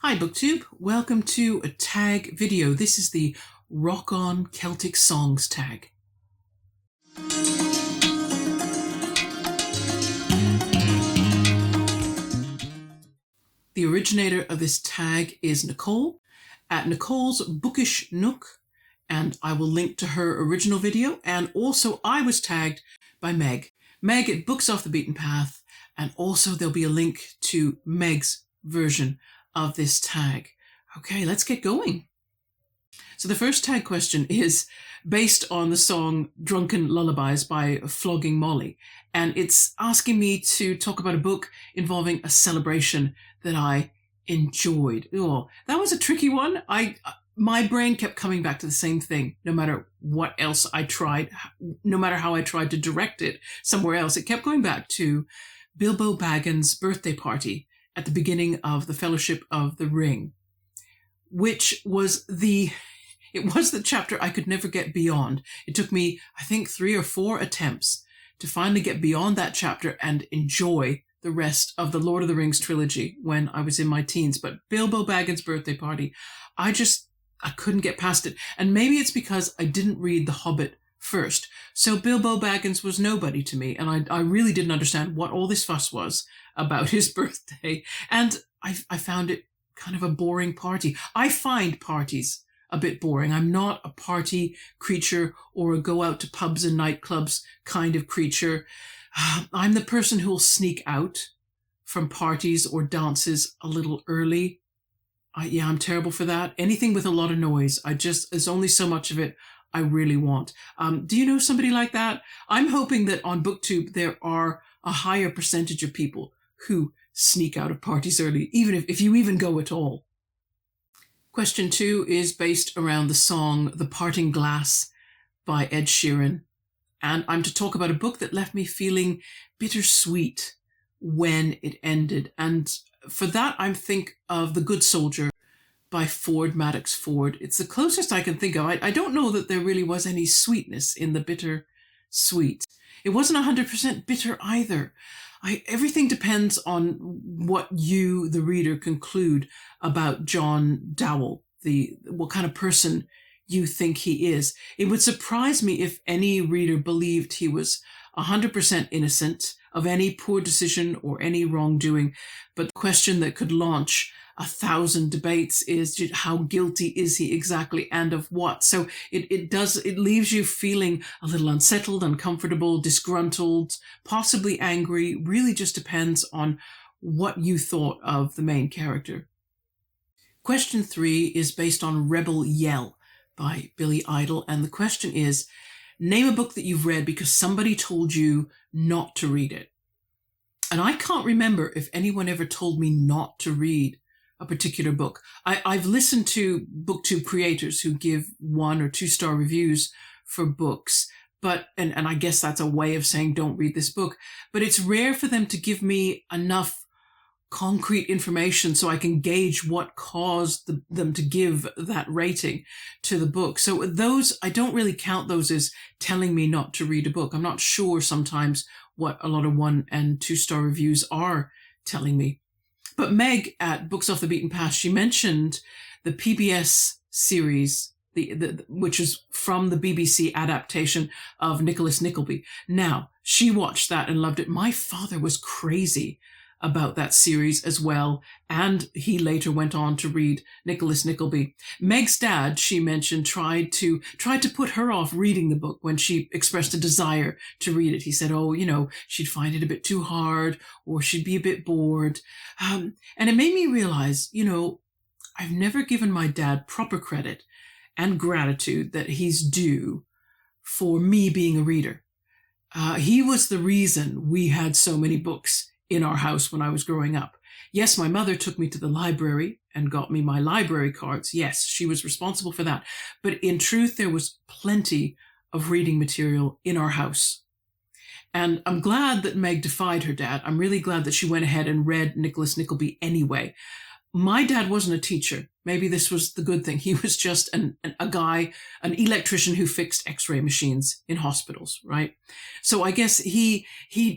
Hi BookTube, welcome to a tag video. This is the Rock On Celtic Songs tag. The originator of this tag is Nicole at Nicole's Bookish Nook, and I will link to her original video, and also I was tagged by Meg at Books Off the Beaten Path, and also there'll be a link to Meg's version of this tag. Okay, let's get going. So the first tag question is based on the song Drunken Lullabies by Flogging Molly, and it's asking me to talk about a book involving a celebration that I enjoyed. Oh, that was a tricky one. My brain kept coming back to the same thing, no matter what else I tried, no matter how I tried to direct it somewhere else. It kept going back to Bilbo Baggins' birthday party at the beginning of the Fellowship of the Ring, which was the chapter I could never get beyond. It took me, I think, 3 or 4 attempts to finally get beyond that chapter and enjoy the rest of the Lord of the Rings trilogy when I was in my teens. But Bilbo Baggins' birthday party, I couldn't get past it. And maybe it's because I didn't read The Hobbit first. So Bilbo Baggins was nobody to me, and I really didn't understand what all this fuss was about his birthday. And I found it kind of a boring party. I find parties a bit boring. I'm not a party creature or a go out to pubs and nightclubs kind of creature. I'm the person who'll sneak out from parties or dances a little early. I'm terrible for that. Anything with a lot of noise, there's only so much of it I really want. Do you know somebody like that? I'm hoping that on BookTube there are a higher percentage of people who sneak out of parties early, even if you even go at all. Question 2 is based around the song The Parting Glass by Ed Sheeran. And I'm to talk about a book that left me feeling bittersweet when it ended. And for that, I think of The Good Soldier by Ford Madox Ford. It's the closest I can think of. I don't know that there really was any sweetness in the bittersweet. It wasn't 100% bitter either. Everything depends on what you, the reader, conclude about John Dowell, what kind of person you think he is. It would surprise me if any reader believed he was 100% innocent of any poor decision or any wrongdoing. But the question that could launch 1,000 debates is how guilty is he exactly and of what? So it leaves you feeling a little unsettled, uncomfortable, disgruntled, possibly angry. Really just depends on what you thought of the main character. Question 3 is based on Rebel Yell by Billy Idol. And the question is, name a book that you've read because somebody told you not to read it. And I can't remember if anyone ever told me not to read a particular book. I've listened to BookTube creators who give 1 or 2 star reviews for books, but and I guess that's a way of saying don't read this book, but it's rare for them to give me enough concrete information so I can gauge what caused them to give that rating to the book. So those, I don't really count those as telling me not to read a book. I'm not sure sometimes what a lot of 1 and 2 star reviews are telling me. But Meg at Books Off the Beaten Path, she mentioned the PBS series, which is from the BBC adaptation of Nicholas Nickleby. Now, she watched that and loved it. My father was crazy about that series as well, and he later went on to read Nicholas Nickleby. Meg's dad, she mentioned, tried to put her off reading the book when she expressed a desire to read it. He said, she'd find it a bit too hard, or she'd be a bit bored. And it made me realize, I've never given my dad proper credit and gratitude that he's due for me being a reader. He was the reason we had so many books in our house when I was growing up. Yes, my mother took me to the library and got me my library cards. Yes, she was responsible for that. But in truth, there was plenty of reading material in our house. And I'm glad that Meg defied her dad. I'm really glad that she went ahead and read Nicholas Nickleby anyway. My dad wasn't a teacher. Maybe this was the good thing. He was just a guy, an electrician who fixed X-ray machines in hospitals, right? So I guess he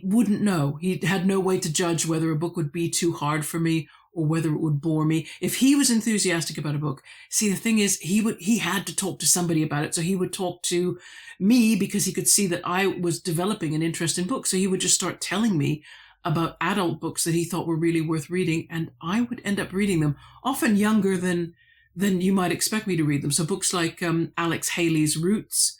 wouldn't know. He had no way to judge whether a book would be too hard for me or whether it would bore me. If he was enthusiastic about a book, see, the thing is, he had to talk to somebody about it. So he would talk to me because he could see that I was developing an interest in books. So he would just start telling me about adult books that he thought were really worth reading, and I would end up reading them, often younger than you might expect me to read them. So books like Alex Haley's Roots,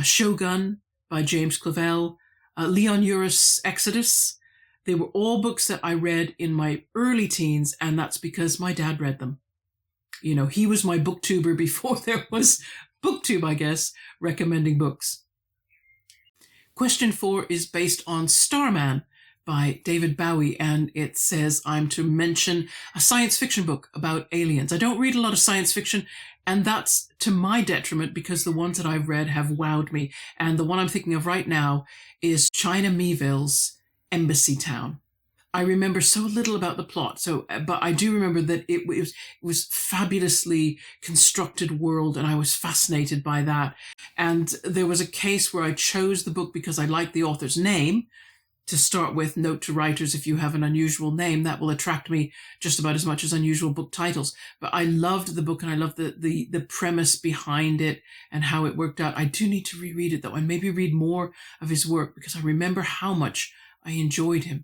Shogun by James Clavell, Leon Uris' Exodus. They were all books that I read in my early teens, and that's because my dad read them. You know, he was my booktuber before there was booktube, I guess, recommending books. Question 4 is based on Starman by David Bowie, and it says I'm to mention a science fiction book about aliens. I don't read a lot of science fiction, and that's to my detriment because the ones that I've read have wowed me. And the one I'm thinking of right now is China Miéville's Embassy Town. I remember so little about the plot, but I do remember that it was fabulously constructed world, and I was fascinated by that. And there was a case where I chose the book because I liked the author's name. To start with, note to writers, if you have an unusual name, that will attract me just about as much as unusual book titles. But I loved the book, and I loved the premise behind it and how it worked out. I do need to reread it, though, and maybe read more of his work because I remember how much I enjoyed him.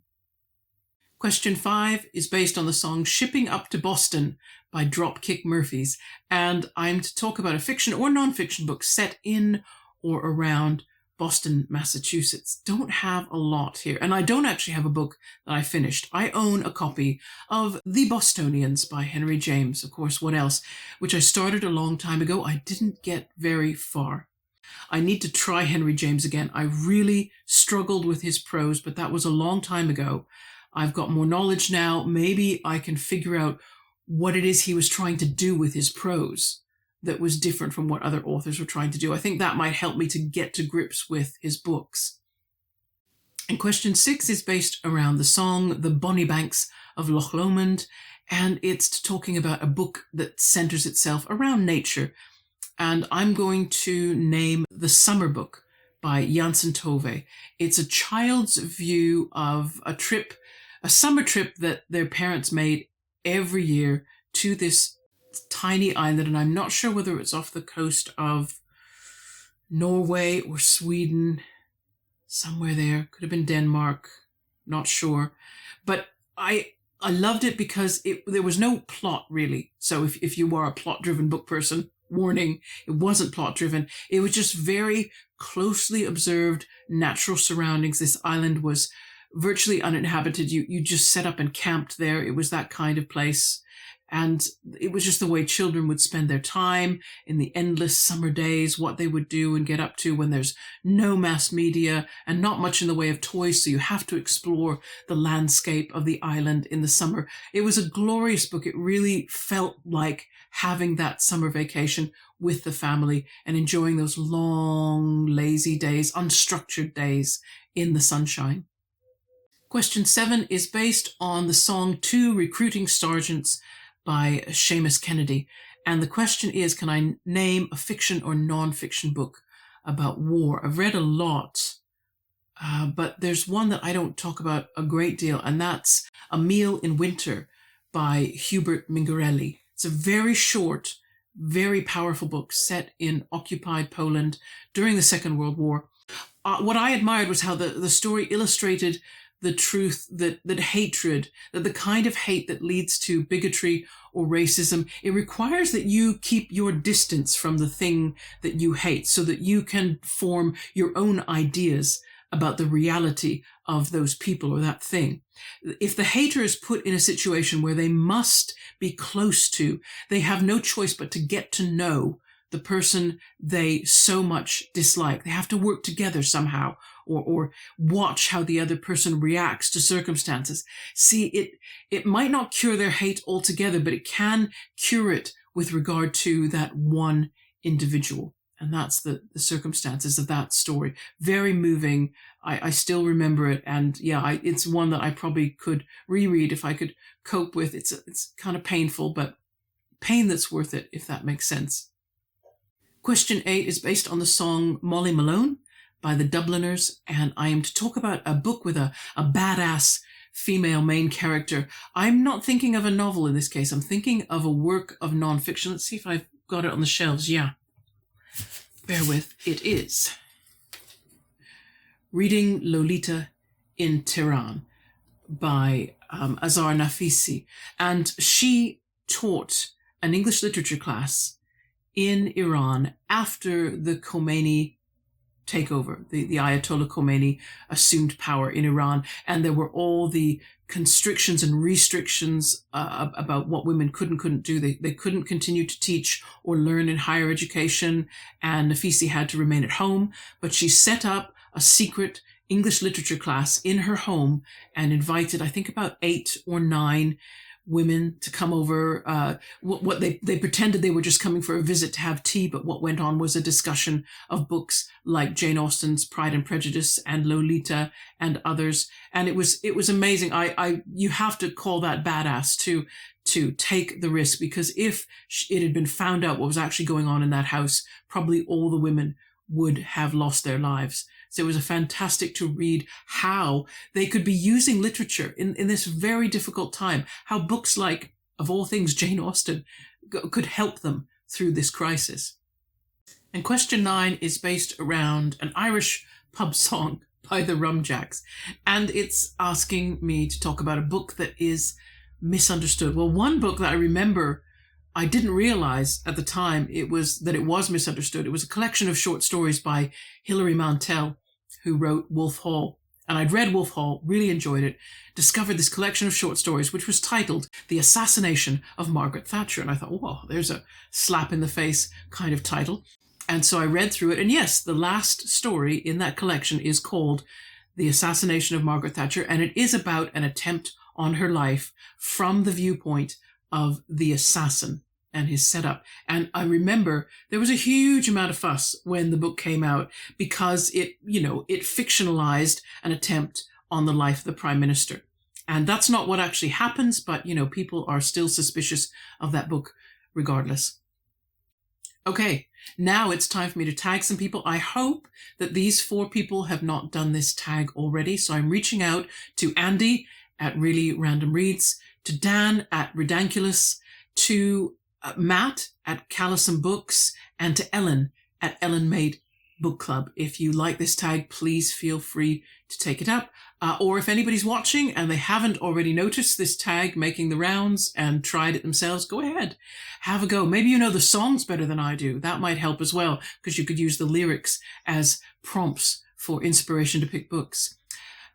Question 5 is based on the song Shipping Up to Boston by Dropkick Murphys, and I'm to talk about a fiction or nonfiction book set in or around Boston, Massachusetts. Don't have a lot here, and I don't actually have a book that I finished. I own a copy of The Bostonians by Henry James, of course, what else, which I started a long time ago. I didn't get very far. I need to try Henry James again. I really struggled with his prose, but that was a long time ago. I've got more knowledge now. Maybe I can figure out what it is he was trying to do with his prose that was different from what other authors were trying to do. I think that might help me to get to grips with his books. And question 6 is based around the song The Bonnie Banks of Lochlomond, and it's talking about a book that centers itself around nature. And I'm going to name The Summer Book by Janssen Tove. It's a child's view of a summer trip that their parents made every year to this tiny island, and I'm not sure whether it's off the coast of Norway or Sweden, somewhere there. Could have been Denmark, not sure. But I loved it because there was no plot, really. So if you are a plot-driven book person, warning, it wasn't plot-driven. It was just very closely observed natural surroundings. This island was virtually uninhabited. You just set up and camped there. It was that kind of place. And it was just the way children would spend their time in the endless summer days, what they would do and get up to when there's no mass media and not much in the way of toys. So you have to explore the landscape of the island in the summer. It was a glorious book. It really felt like having that summer vacation with the family and enjoying those long, lazy days, unstructured days in the sunshine. Question 7 is based on the song Two Recruiting Sergeants by Seamus Kennedy. And the question is, can I name a fiction or non-fiction book about war? I've read a lot, but there's one that I don't talk about a great deal, and that's A Meal in Winter by Hubert Mingarelli. It's a very short, very powerful book set in occupied Poland during the Second World War. What I admired was how the story illustrated the truth that hatred, that the kind of hate that leads to bigotry or racism, it requires that you keep your distance from the thing that you hate so that you can form your own ideas about the reality of those people or that thing. If the hater is put in a situation where they must be close to, they have no choice but to get to know the person they so much dislike. They have to work together somehow, or watch how the other person reacts to circumstances. See, it might not cure their hate altogether, but it can cure it with regard to that one individual. And that's the circumstances of that story. Very moving. I still remember it. And yeah, it's one that I probably could reread if I could cope with. It's kind of painful, but pain that's worth it, if that makes sense. Question 8 is based on the song Molly Malone by the Dubliners, and I am to talk about a book with a badass female main character. I'm not thinking of a novel in this case. I'm thinking of a work of nonfiction. Let's see if I've got it on the shelves. Yeah. Bear with. It is Reading Lolita in Tehran by Azar Nafisi. And she taught an English literature class in Iran after the Khomeini takeover. The Ayatollah Khomeini assumed power in Iran, and there were all the constrictions and restrictions about what women could and couldn't do. They couldn't continue to teach or learn in higher education, and Nafisi had to remain at home. But she set up a secret English literature class in her home and invited, I think, about 8 or 9 women to come over. What they pretended they were just coming for a visit to have tea, but what went on was a discussion of books like Jane Austen's Pride and Prejudice and Lolita and others. And it was amazing. You have to call that badass to take the risk, because if it had been found out what was actually going on in that house, probably all the women would have lost their lives. So it was fantastic to read how they could be using literature in this very difficult time, how books like, of all things, Jane Austen could help them through this crisis. And question 9 is based around an Irish pub song by the Rumjacks. And it's asking me to talk about a book that is misunderstood. Well, one book that I remember I didn't realize at the time it was misunderstood. It was a collection of short stories by Hilary Mantel, who wrote Wolf Hall. And I'd read Wolf Hall, really enjoyed it, discovered this collection of short stories, which was titled The Assassination of Margaret Thatcher. And I thought, whoa, there's a slap in the face kind of title. And so I read through it. And yes, the last story in that collection is called The Assassination of Margaret Thatcher. And it is about an attempt on her life from the viewpoint of the assassin and his setup. And I remember there was a huge amount of fuss when the book came out, because it fictionalized an attempt on the life of the Prime Minister. And that's not what actually happens, but, people are still suspicious of that book regardless. Okay, now it's time for me to tag some people. I hope that these 4 people have not done this tag already. So I'm reaching out to Andy at Really Random Reads, to Dan at Ridanculous, to Matt at Callison Books, and to Ellen at Ellen Made Book Club. If you like this tag, please feel free to take it up. Or if anybody's watching and they haven't already noticed this tag making the rounds and tried it themselves, go ahead, have a go. Maybe you know the songs better than I do. That might help as well, because you could use the lyrics as prompts for inspiration to pick books.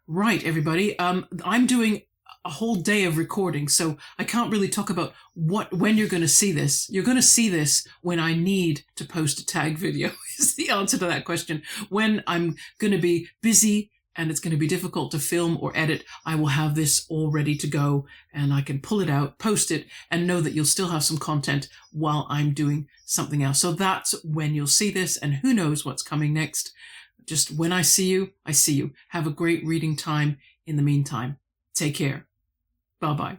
Right, everybody. I'm doing a whole day of recording, so I can't really talk about when you're going to see this. You're going to see this when I need to post a tag video is the answer to that question. When I'm going to be busy and it's going to be difficult to film or edit, I will have this all ready to go, and I can pull it out, post it, and know that you'll still have some content while I'm doing something else. So that's when you'll see this, and who knows what's coming next. Just when I see you, I see you. Have a great reading time in the meantime. Take care. Bye-bye.